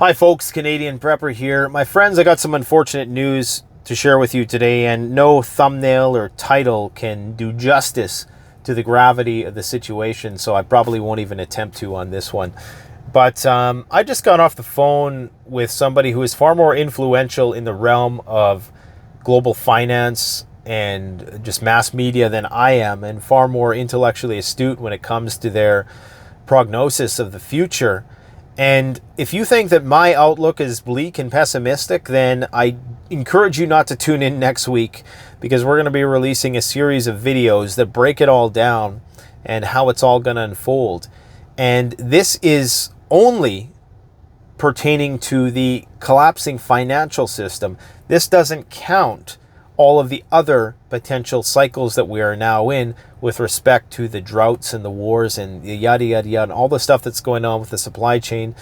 Hi folks, Canadian Prepper here. My friends, I got some unfortunate news to share with you today, and no thumbnail or title can do justice to the gravity of the situation, so I probably won't even attempt to on this one. But I just got off the phone with somebody who is far more influential in the realm of global finance and just mass media than I am, and far more intellectually astute when it comes to their prognosis of the future. And if you think that my outlook is bleak and pessimistic, then I encourage you not to tune in next week, because we're going to be releasing a series of videos that break it all down and how it's all going to unfold. And this is only pertaining to the collapsing financial system. This doesn't count all of the other potential cycles that we are now in with respect to the droughts and the wars and the yada, yada, yada, and all the stuff that's going on with the supply chain.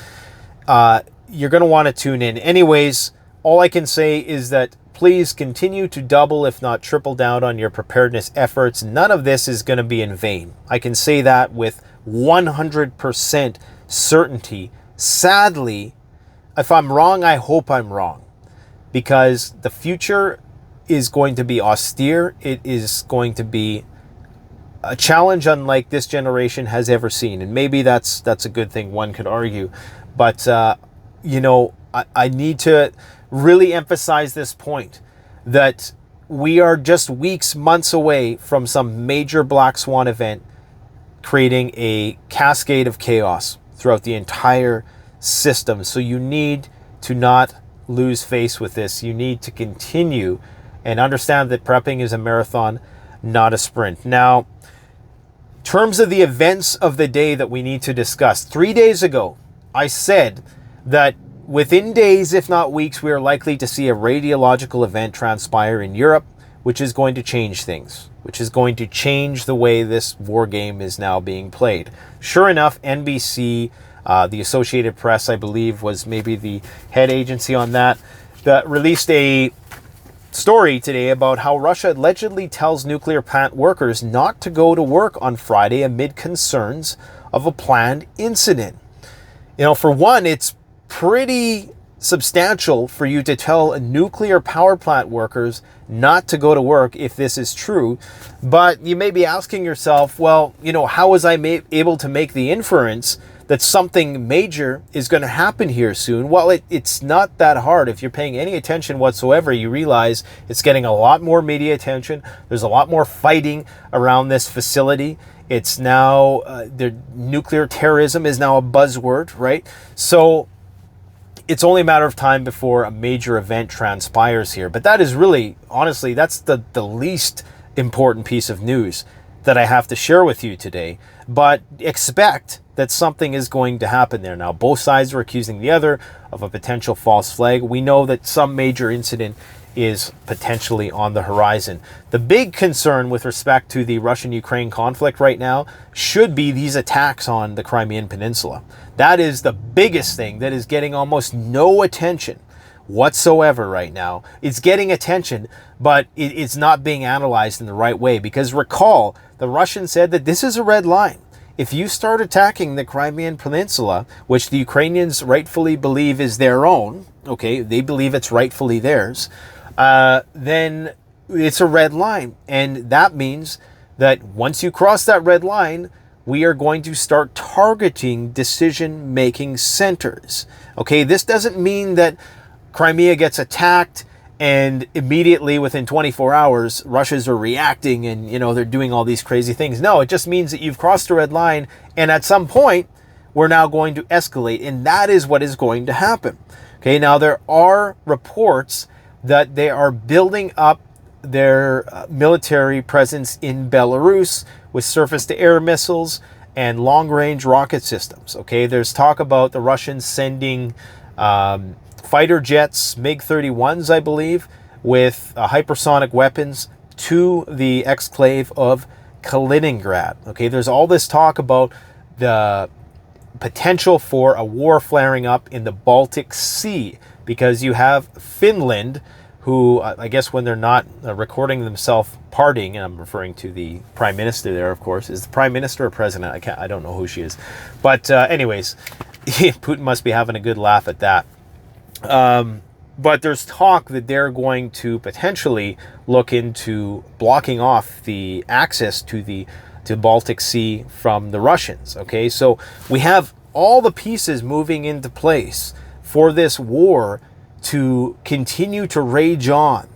You're going to want to tune in. Anyways, all I can say is that please continue to double, if not triple down on your preparedness efforts. None of this is going to be in vain. I can say that with 100% certainty. Sadly, if I'm wrong, I hope I'm wrong, because the future is going to be austere. It is going to be a challenge unlike this generation has ever seen. And maybe that's a good thing, one could argue. But, I need to really emphasize this point, that we are just weeks, months away from some major black swan event creating a cascade of chaos throughout the entire system. So you need to not lose face with this. You need to continue and understand that prepping is a marathon, not a sprint. Now, in terms of the events of the day that we need to discuss, 3 days ago, I said that within days, if not weeks, we are likely to see a radiological event transpire in Europe, which is going to change things, which is going to change the way this war game is now being played. Sure enough, NBC, the Associated Press, I believe, was maybe the head agency on that released a story today about how Russia allegedly tells nuclear plant workers not to go to work on Friday amid concerns of a planned incident. For one, it's pretty substantial for you to tell nuclear power plant workers not to go to work if this is true. But you may be asking yourself, well, how was I able to make the inference that something major is going to happen here soon? Well, it's not that hard. If you're paying any attention whatsoever, you realize it's getting a lot more media attention. There's a lot more fighting around this facility. It's now, the nuclear terrorism is now a buzzword, right? So it's only a matter of time before a major event transpires here. But that is really, honestly, that's the least important piece of news that I have to share with you today. But expect that something is going to happen there. Now, both sides are accusing the other of a potential false flag. We know that some major incident is potentially on the horizon. The big concern with respect to the Russian-Ukraine conflict right now should be these attacks on the Crimean Peninsula. That is the biggest thing that is getting almost no attention whatsoever right now. It's getting attention, but it's not being analyzed in the right way, because recall, the Russians said that this is a red line. If you start attacking the Crimean Peninsula, which the Ukrainians rightfully believe is their own, okay, they believe it's rightfully theirs, then it's a red line. And that means that once you cross that red line, we are going to start targeting decision-making centers. Okay, this doesn't mean that Crimea gets attacked and immediately within 24 hours, Russians are reacting and, they're doing all these crazy things. No, it just means that you've crossed a red line, and at some point, we're now going to escalate, and that is what is going to happen. Okay, now there are reports that they are building up their military presence in Belarus with surface-to-air missiles and long-range rocket systems. Okay, there's talk about the Russians sending fighter jets, MiG-31s, I believe, with hypersonic weapons to the exclave of Kaliningrad. Okay, there's all this talk about the potential for a war flaring up in the Baltic Sea, because you have Finland, who I guess when they're not recording themselves partying, and I'm referring to the Prime Minister there, of course. Is the Prime Minister or President? I don't know who she is. But anyways, Putin must be having a good laugh at that. But there's talk that they're going to potentially look into blocking off the access to the Baltic Sea from the Russians. Okay, so we have all the pieces moving into place for this war to continue to rage on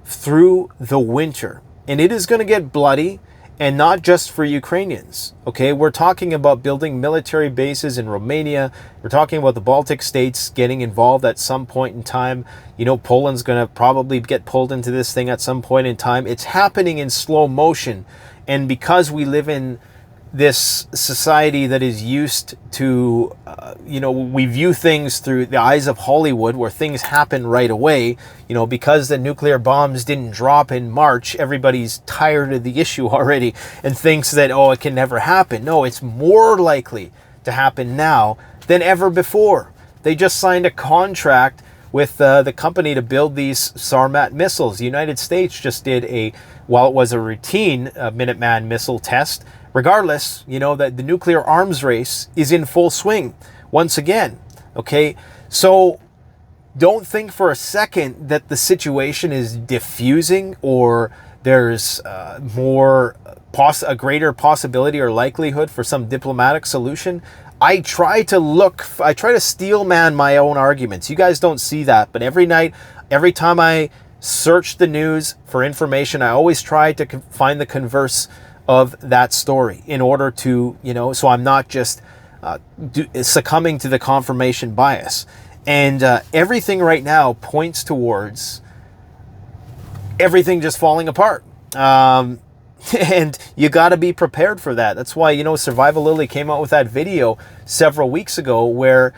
through the winter. And it is going to get bloody, and not just for Ukrainians. Okay, we're talking about building military bases in Romania. We're talking about the Baltic states getting involved at some point in time. You know, Poland's going to probably get pulled into this thing at some point in time. It's happening in slow motion. And because we live in this society that is used to, we view things through the eyes of Hollywood, where things happen right away. You know, because the nuclear bombs didn't drop in March, everybody's tired of the issue already and thinks that, oh, it can never happen. No, it's more likely to happen now than ever before. They just signed a contract with the company to build these Sarmat missiles. The United States just did while it was a routine Minuteman missile test, regardless, you know, that the nuclear arms race is in full swing once again. Okay, so don't think for a second that the situation is diffusing or there's a greater possibility or likelihood for some diplomatic solution. I try to steel man my own arguments. You guys don't see that, but every night, every time I search the news for information, I always try to find the converse of that story in order to, so I'm not just succumbing to the confirmation bias. And everything right now points towards everything just falling apart. And you got to be prepared for that. That's why, Survival Lily came out with that video several weeks ago where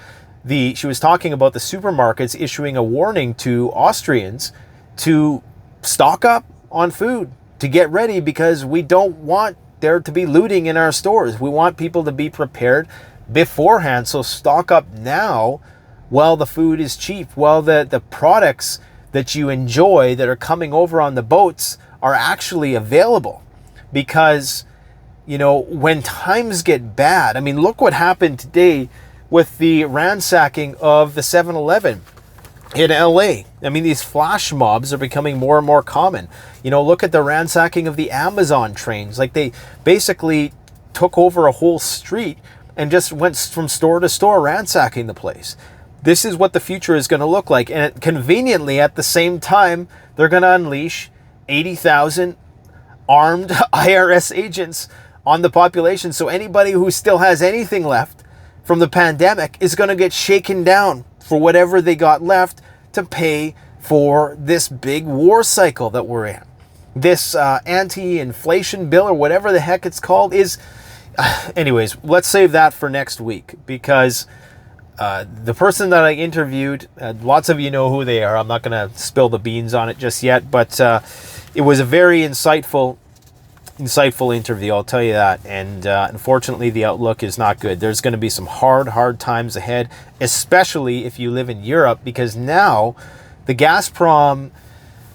she was talking about the supermarkets issuing a warning to Austrians to stock up on food, to get ready, because we don't want there to be looting in our stores. We want people to be prepared beforehand. So stock up now while the food is cheap, while the products that you enjoy that are coming over on the boats are actually available. Because, when times get bad, I mean, look what happened today with the ransacking of the 7-Eleven in LA. I mean, these flash mobs are becoming more and more common. Look at the ransacking of the Amazon trains. Like, they basically took over a whole street and just went from store to store ransacking the place. This is what the future is going to look like. And conveniently, at the same time, they're going to unleash 80,000 armed IRS agents on the population. So anybody who still has anything left from the pandemic is going to get shaken down for whatever they got left to pay for this big war cycle that we're in. This anti-inflation bill, or whatever the heck it's called, is... Anyways, let's save that for next week, because the person that I interviewed, lots of you know who they are. I'm not going to spill the beans on it just yet, but it was a very insightful interview, I'll tell you that. And unfortunately, the outlook is not good. There's going to be some hard times ahead, especially if you live in Europe, because now the Gazprom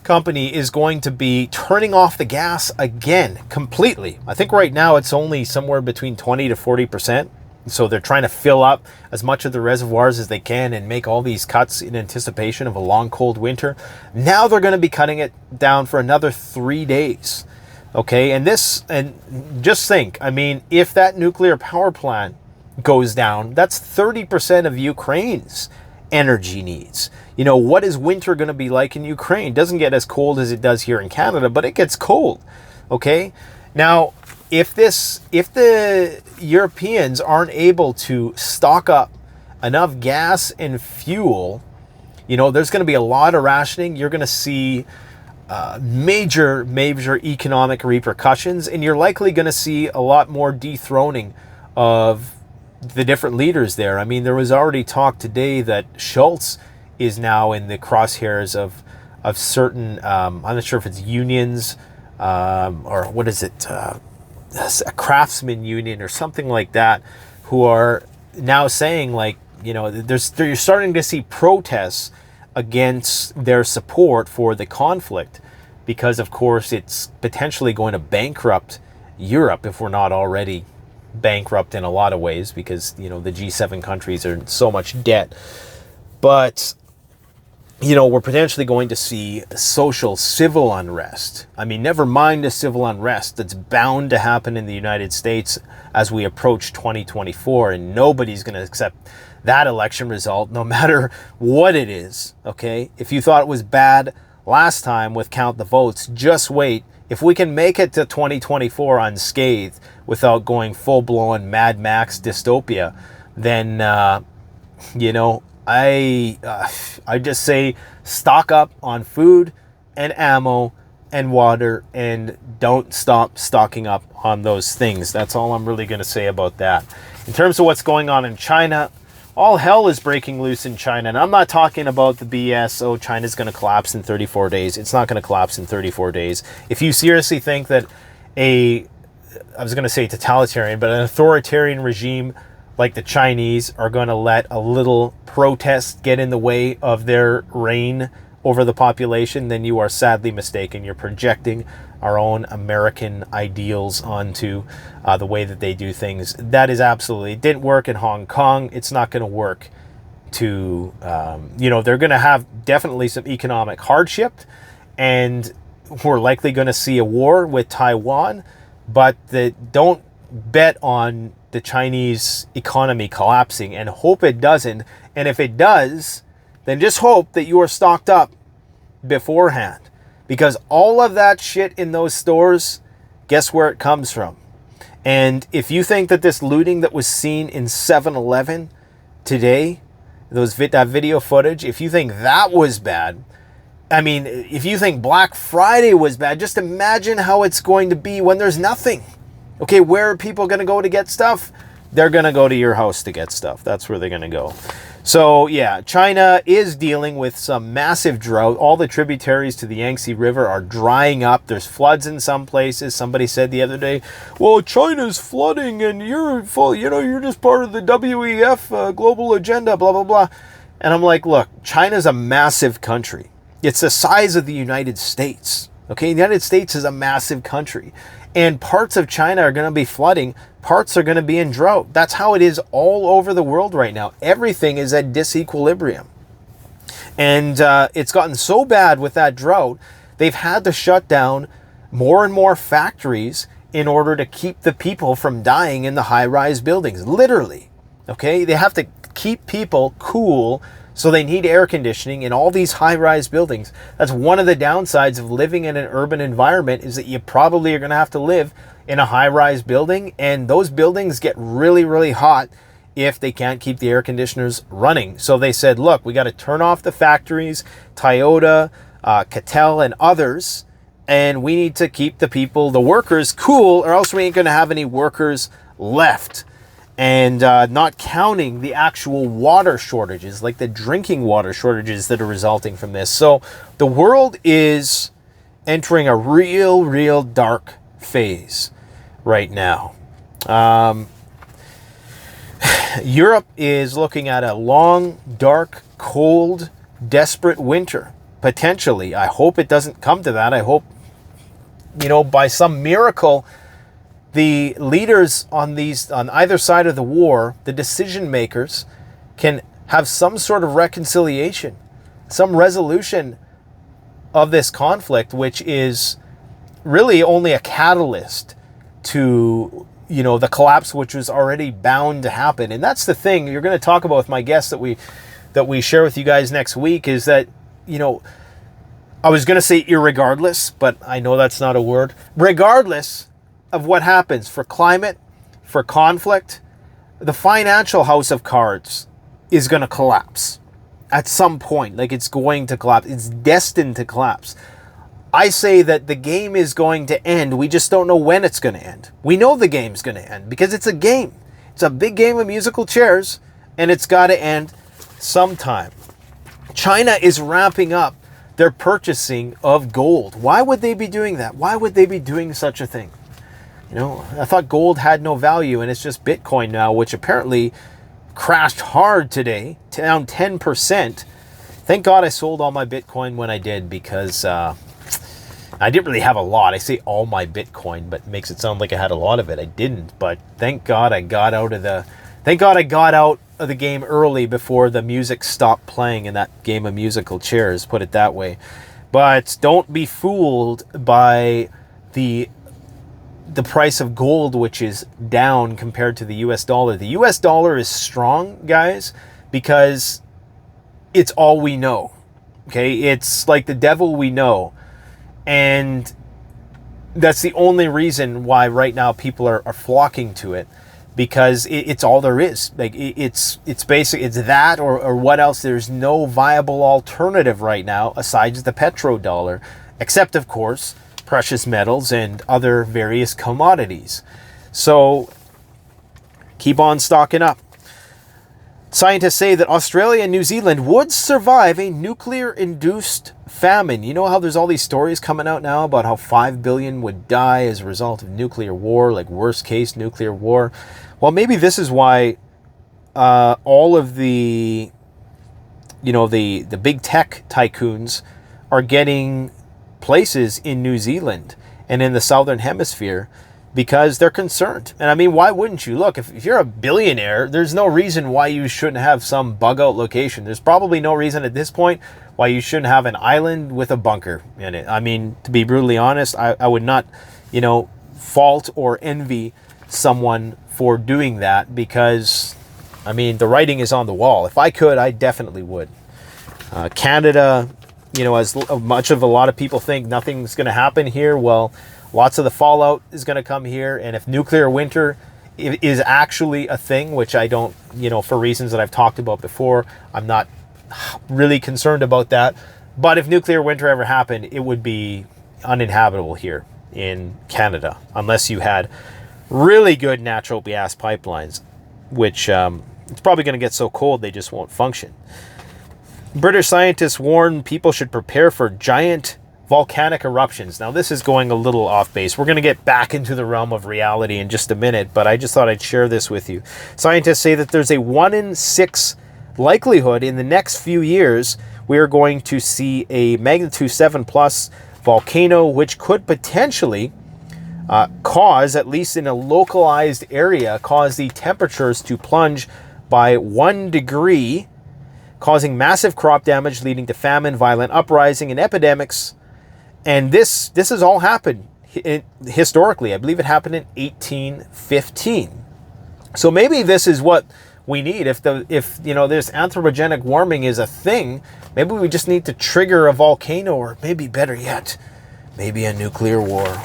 company is going to be turning off the gas again completely. I think right now it's only somewhere between 20 to 40%. So they're trying to fill up as much of the reservoirs as they can and make all these cuts in anticipation of a long, cold winter. Now they're going to be cutting it down for another 3 days. Okay, and just think, I mean, if that nuclear power plant goes down, that's 30% of Ukraine's energy needs. What is winter going to be like in Ukraine? It doesn't get as cold as it does here in Canada, but it gets cold. Okay, now if the Europeans aren't able to stock up enough gas and fuel, there's going to be a lot of rationing. You're going to see major economic repercussions, and you're likely going to see a lot more dethroning of the different leaders there. I mean, there was already talk today that Schultz is now in the crosshairs of certain, I'm not sure if it's unions or what is it, a craftsman union or something like that, who are now saying, like, you're starting to see protests against their support for the conflict, because of course it's potentially going to bankrupt Europe if we're not already bankrupt in a lot of ways because, the G7 countries are in so much debt. But, we're potentially going to see social civil unrest. I mean, never mind the civil unrest that's bound to happen in the United States as we approach 2024, and nobody's going to accept that election result, no matter what it is, okay? If you thought it was bad last time with Count the Votes, just wait. If we can make it to 2024 unscathed without going full-blown Mad Max dystopia, then, I just say stock up on food and ammo and water and don't stop stocking up on those things. That's all I'm really going to say about that. In terms of what's going on in China, all hell is breaking loose in China. And I'm not talking about the BS, oh, China's going to collapse in 34 days. It's not going to collapse in 34 days. If you seriously think that I was going to say totalitarian, but an authoritarian regime like the Chinese are going to let a little protest get in the way of their reign over the population, then you are sadly mistaken. You're projecting our own American ideals onto the way that they do things. That is absolutely, it didn't work in Hong Kong. It's not going to work to, they're going to have definitely some economic hardship, and we're likely going to see a war with Taiwan, but don't bet on the Chinese economy collapsing and hope it doesn't. And if it does, then just hope that you are stocked up beforehand, because all of that shit in those stores, guess where it comes from? And if you think that this looting that was seen in 7-Eleven today, that video footage, if you think that was bad, I mean, if you think Black Friday was bad, just imagine how it's going to be when there's nothing. Okay, where are people going to go to get stuff? They're going to go to your house to get stuff. That's where they're going to go. So, yeah, China is dealing with some massive drought. All the tributaries to the Yangtze River are drying up. There's floods in some places. Somebody said the other day, well, China's flooding and you're full, you're just part of the WEF global agenda, blah, blah, blah. And I'm like, look, China's a massive country. It's the size of the United States. Okay, the United States is a massive country. And parts of China are going to be flooding. Parts are going to be in drought. That's how it is all over the world right now. Everything is at disequilibrium. And it's gotten so bad with that drought, they've had to shut down more and more factories in order to keep the people from dying in the high-rise buildings. Literally. Okay, they have to keep people cool, so they need air conditioning in all these high-rise buildings. That's one of the downsides of living in an urban environment, is that you probably are going to have to live in a high-rise building, and those buildings get really, really hot if they can't keep the air conditioners running. So they said, look, we got to turn off the factories, Toyota, Catel, and others, and we need to keep the workers cool, or else we ain't going to have any workers left. And not counting the actual water shortages, like the drinking water shortages that are resulting from this. So the world is entering a real, real dark phase right now. Europe is looking at a long, dark, cold, desperate winter, potentially. I hope it doesn't come to that. I hope, by some miracle, the leaders on either side of the war, the decision makers, can have some sort of reconciliation, some resolution of this conflict, which is really only a catalyst to, the collapse which was already bound to happen. And that's the thing you're going to talk about with my guest that we share with you guys next week, is that, I was going to say irregardless, but I know that's not a word. Regardless of what happens for climate, for conflict, the financial house of cards is going to collapse at some point. Like, it's going to collapse. It's destined to collapse. I say that the game is going to end. We just don't know when it's going to end. We know the game's going to end because it's a game. It's a big game of musical chairs, and it's got to end sometime. China is ramping up their purchasing of gold. Why would they be doing that? Why would they be doing such a thing? I thought gold had no value, and it's just Bitcoin now, which apparently crashed hard today, down 10%. Thank God I sold all my Bitcoin when I did, because I didn't really have a lot. I say all my Bitcoin, but it makes it sound like I had a lot of it. I didn't, but thank God I got out of the game early before the music stopped playing in that game of musical chairs, put it that way. But don't be fooled by the price of gold, which is down compared to the US dollar. The US dollar is strong, guys, because it's all we know. Okay? It's like the devil we know. And that's the only reason why right now people are flocking to it, because it's all there is. Like it's basic. It's that or what else? There's no viable alternative right now aside the petrodollar, except of course precious metals and other various commodities. So keep on stocking up. Scientists say that Australia and New Zealand would survive a nuclear-induced famine. You know how there's all these stories coming out now about how 5 billion would die as a result of nuclear war, like worst-case nuclear war? Well, maybe this is why all of the big tech tycoons are getting places in New Zealand and in the Southern Hemisphere, because they're concerned. And I mean, why wouldn't you? Look, if you're a billionaire, there's no reason why you shouldn't have some bug out location. There's probably no reason at this point why you shouldn't have an island with a bunker in it. I mean, to be brutally honest, I would not, fault or envy someone for doing that, because, I mean, the writing is on the wall. If I could, I definitely would. Canada, as much of a lot of people think nothing's going to happen here, well, lots of the fallout is going to come here. And if nuclear winter is actually a thing, which I don't, for reasons that I've talked about before, I'm not really concerned about that. But if nuclear winter ever happened, it would be uninhabitable here in Canada, unless you had really good natural gas pipelines, which it's probably going to get so cold they just won't function. British scientists warn people should prepare for giant volcanic eruptions. Now, this is going a little off base. We're going to get back into the realm of reality in just a minute, but I just thought I'd share this with you. Scientists say that there's a 1 in 6 likelihood in the next few years we are going to see a magnitude 7 plus volcano, which could potentially cause, at least in a localized area, cause the temperatures to plunge by 1 degree, causing massive crop damage, leading to famine, violent uprising, and epidemics. And this has all happened historically. I believe it happened in 1815. So maybe this is what we need. If this anthropogenic warming is a thing, maybe we just need to trigger a volcano, or maybe better yet, maybe a nuclear war.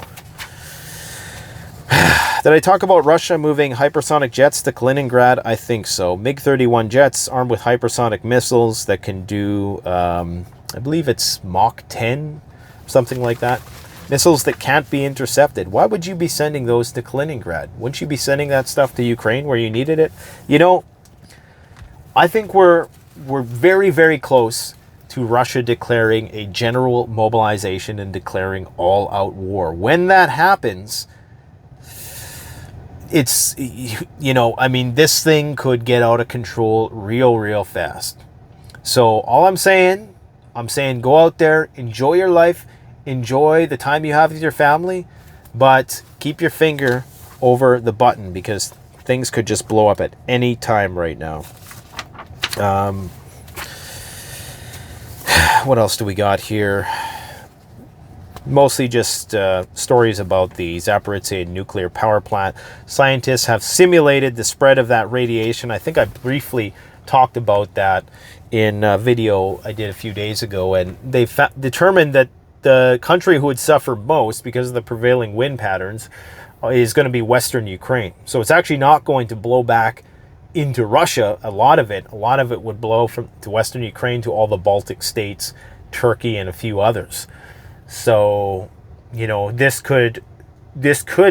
Did I talk about Russia moving hypersonic jets to Kaliningrad? I think so. MiG-31 jets armed with hypersonic missiles that can do, I believe it's Mach 10, something like that. Missiles that can't be intercepted. Why would you be sending those to Kaliningrad? Wouldn't you be sending that stuff to Ukraine where you needed it? I think we're very, very close to Russia declaring a general mobilization and declaring all-out war. When that happens, this thing could get out of control real fast. So all I'm saying go out there, enjoy your life, enjoy the time you have with your family, but keep your finger over the button, because things could just blow up at any time right now. What else do we got here? Mostly just stories about the Zaporizhzhia nuclear power plant. Scientists have simulated the spread of that radiation. I think I briefly talked about that in a video I did a few days ago, and they determined that the country who would suffer most because of the prevailing wind patterns is going to be Western Ukraine. So it's actually not going to blow back into Russia. A lot of it would blow to Western Ukraine, to all the Baltic states, Turkey, and a few others. So, this could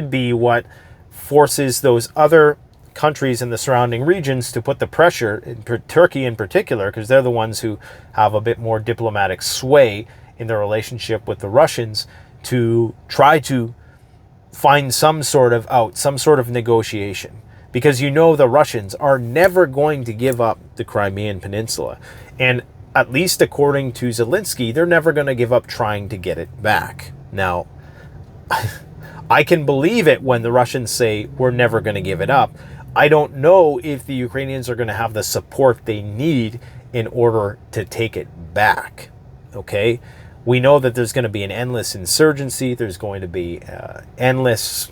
be what forces those other countries in the surrounding regions to put the pressure, Turkey in particular, because they're the ones who have a bit more diplomatic sway in their relationship with the Russians, to try to find some sort of negotiation. Because the Russians are never going to give up the Crimean Peninsula. And at least according to Zelensky, they're never going to give up trying to get it back. Now, I can believe it when the Russians say we're never going to give it up. I don't know if the Ukrainians are going to have the support they need in order to take it back. Okay? We know that there's going to be an endless insurgency. There's going to be endless,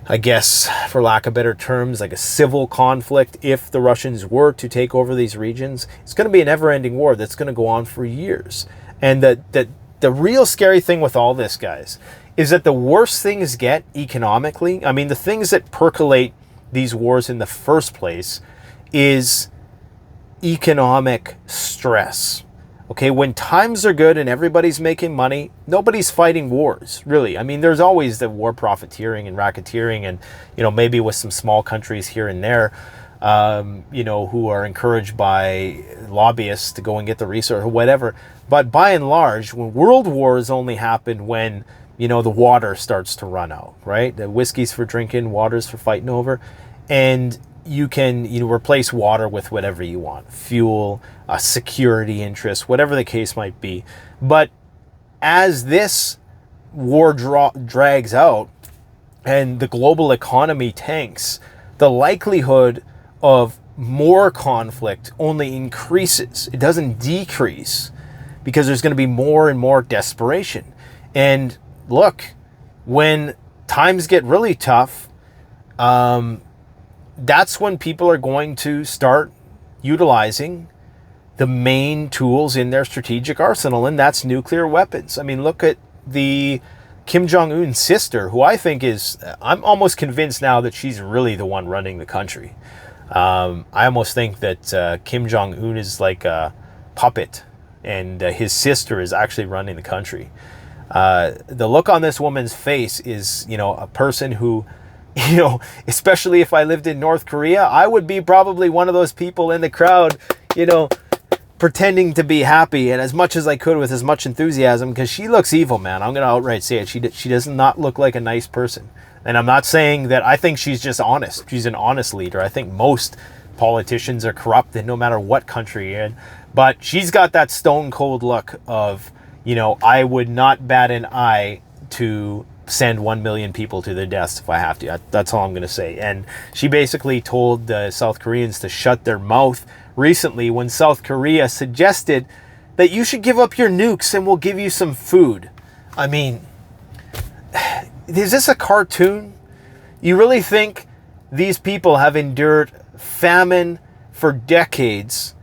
I guess, for lack of better terms, like a civil conflict if the Russians were to take over these regions. It's going to be a never-ending war that's going to go on for years. And the real scary thing with all this, guys, is that the worse things get economically, I mean, the things that percolate these wars in the first place is economic stress. Okay, when times are good and everybody's making money, nobody's fighting wars, really. I mean, there's always the war profiteering and racketeering and, you know, maybe with some small countries here and there, you know, who are encouraged by lobbyists to go and get the resource or whatever. But by and large, when world wars only happen when, you know, the water starts to run out, right? The whiskey's for drinking, water's for fighting over. And you can, you know, replace water with whatever you want. Fuel, security interest, whatever the case might be. But as this war drags out and the global economy tanks, the likelihood of more conflict only increases. It doesn't decrease because there's going to be more and more desperation. And look, when times get really tough, that's when people are going to start utilizing the main tools in their strategic arsenal, and that's nuclear weapons. I mean, look at the Kim Jong-un's sister, who I think is, I'm almost convinced now that she's really the one running the country. I almost think that Kim Jong-un is like a puppet, and his sister is actually running the country. The look on this woman's face is, you know, a person who, you know, especially if I lived in North Korea, I would be probably one of those people in the crowd, you know, pretending to be happy and as much as I could with as much enthusiasm, because she looks evil, man. I'm going to outright say it. She does not look like a nice person. And I'm not saying that. I think she's just honest. She's an honest leader. I think most politicians are corrupt, no matter what country you're in. But she's got that stone cold look of, you know, I would not bat an eye to send 1 million people to their deaths if I have to. That's all I'm going to say. And she basically told the South Koreans to shut their mouth recently when South Korea suggested that you should give up your nukes and we'll give you some food. I mean, is this a cartoon? You really think these people have endured famine for decades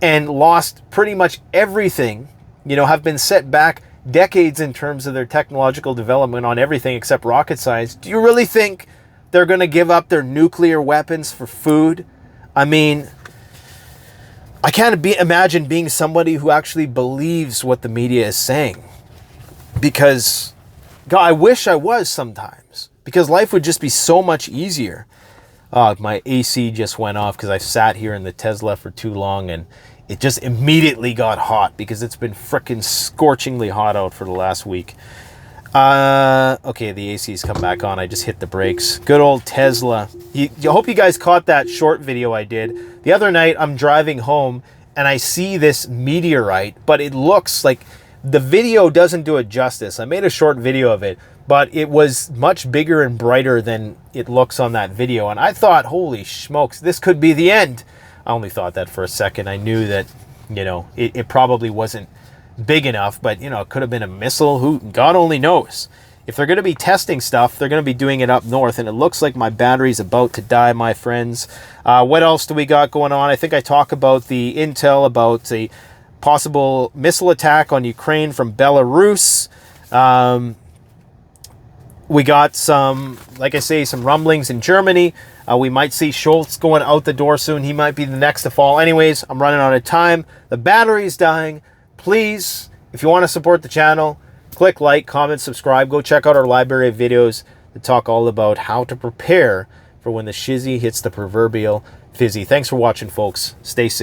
and lost pretty much everything, you know, have been set back decades in terms of their technological development on everything except rocket science? Do you really think they're going to give up their nuclear weapons for food? I mean, I can't imagine being somebody who actually believes what the media is saying. Because, God, I wish I was sometimes. Because life would just be so much easier. My AC just went off because I sat here in the Tesla for too long and it just immediately got hot because it's been frickin' scorchingly hot out for the last week. Okay, the AC's come back on. I just hit the brakes. Good old Tesla. I hope you guys caught that short video I did. The other night, I'm driving home and I see this meteorite, but it looks like the video doesn't do it justice. I made a short video of it, but it was much bigger and brighter than it looks on that video. And I thought, holy smokes, this could be the end. I only thought that for a second. I knew that, you know, it probably wasn't big enough, but, you know, it could have been a missile. Who, God only knows. If they're going to be testing stuff, they're going to be doing it up north, and it looks like my battery's about to die, my friends. What else do we got going on? I think I talk about the intel about the possible missile attack on Ukraine from Belarus. We got some, like I say, some rumblings in Germany. We might see Scholz going out the door soon. He might be the next to fall. Anyways, I'm running out of time. The battery's dying. Please, if you want to support the channel, click like, comment, subscribe. Go check out our library of videos that talk all about how to prepare for when the shizzy hits the proverbial fizzy. Thanks for watching, folks. Stay safe.